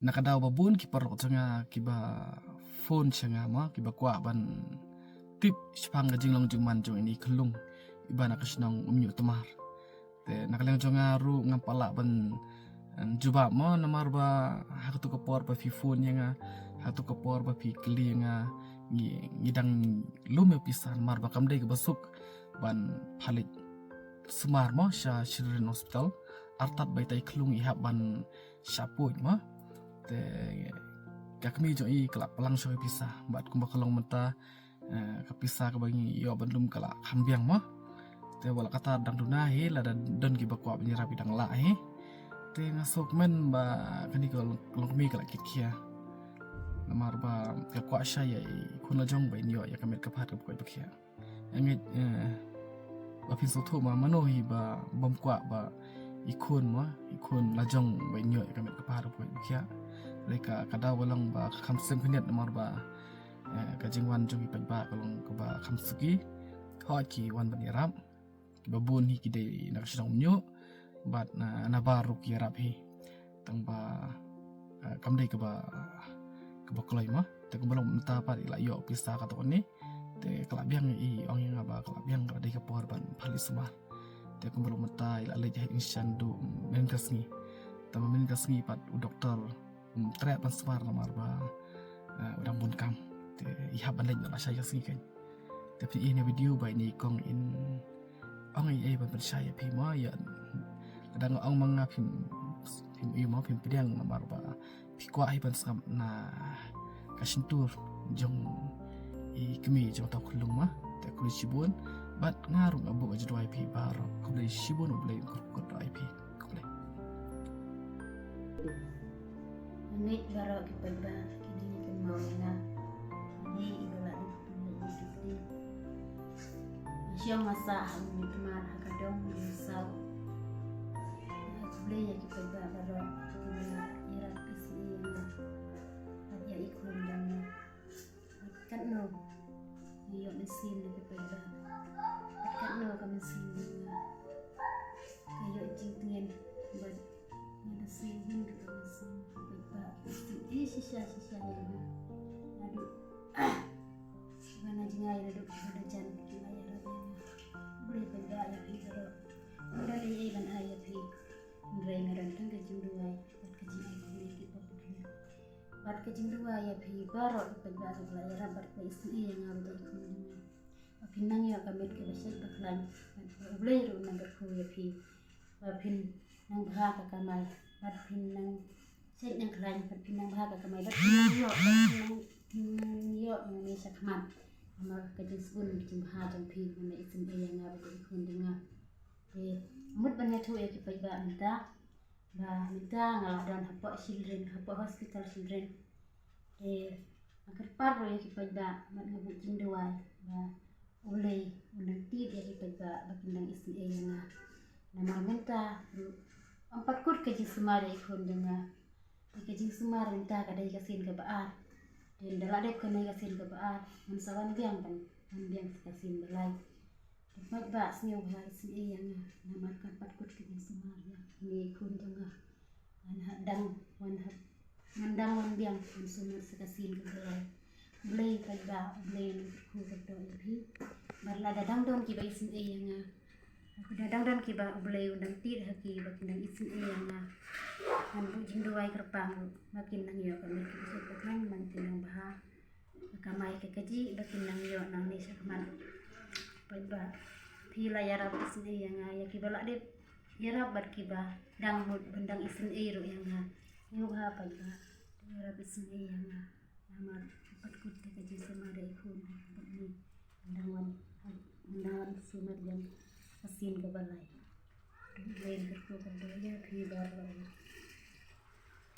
nakadaw babun ki parok changa kiba phone changa ma kiba kwa ban tip spang ga jinglong jingman jong ini kelung ibana kasnong umnyu temar te nakaleng jonga ru ngampala ban juba mo namar ba haktu kopor ba fi phone yanga haktu kopor ba fi kli yanga ngidang lume pisan mar ba kamdai ga basuk ban phalit smar mo sha children hospital artat baitai kelung ihap ban saput ma te kakmi jo i kelak pelang shoy pisah bat kumba kelong menta kepisah kebangi yo bandum kelak hambiang mah te wala kata dang dunahi la dan ki bakwa penyerap bidang la te ngasuk men ba kani kelong mi kelak kikia namar ba kakwa saya kun la jong bain yo ya kamet kapat ke koi bakia amit ba pin so ma manohi ba bom kwa ba ikun lajong bain yo ya kamet kapat ke koi bakia mereka kada walang ba kamsem keniat namar ba kajingwan jogi pajba kalong ba kamsugi hoki wan banirap babun hi kidai nakashang umnyo bat na baru ki rap hi tang ba kamdai ke ba kloi ma te kumbalong menta pa ila yo pista ka to ni te kalabiang i ong yang ba kalabiang ka dai ka por ban phali sma te kumbalong menta ila le jah insyan do men kasngi tamamin kasngi pat u doktor tre pan smar namar ba udang bun kam te ihab ban leng na saya sing kan tapi ini video ba ini kong in ong ai ban saya pi ma ya kadang ong manga pim i ma pim pedang namar ba pi kwa ai ban sam na kasintur jong i kemi jong ta khulung ma te kuli sibun bat ngarung abu aja dua ip baro kuli sibun boleh ko ip kuli Ini baru kita bah kini kita mau na ini ibarat ini siang masa kami kemar kadang misal boleh ya kita bah baru kita irat kesini ada ikut dan kan no iyo mesin kita bah kan no kami mesin kayo jingtien buat mesin kita mesin sisa ya aduh mana jingai aduh ada jan jingai ada boleh benda ya itu udah ini ban ayat hi ndrai ngaran tang kejing dua bat kejing dua ya hi baru benda sebelah ya bat ke isi yang ngaru ikun pinang ya kami ke besar baklan boleh ru nang ku ya hi pin nang bha ka kamai bat pinang set yang keren berpinang bahagia kemai berpinang yo ini sakman amal kejis pun jumpa jampi mana isim yang ngabe ikun dengar mud banyak tu ya kita iba minta ngalah dan hapa children hapa hospital children agar paru ya kita iba mana bucin doai oleh nanti ya kita iba berpinang isim yang nama minta 4 kut kejis semua ikun dengar kejing sumar minta kadai kasin ke baar dan daladep kanai kasin ke baar mensawan biang pan biang kasin belai tempat ba sniu ba si yang nama kapat kut kejing sumar ya ni kun tengah dang mandang wan biang sumar kasin ke belai belai ba belai ku ke do ibi barla dadang don ki ba isin yang dadang don ki ba belai undang tir haki ba kindang isin yang kan bujing dua kerpang makin nang yo kami bisa pekan makin nang bah kamai ke kaji makin nang yo nang ni sakman ba pila ya rab isin yang ya kibala de ya rab bar kiba dang mud bendang isin iro yang yo ha ba ya rab isin yang nama pat kut ke kaji sama de ikun ni nang sumar yang asin ke balai lain kerku kan ya kibar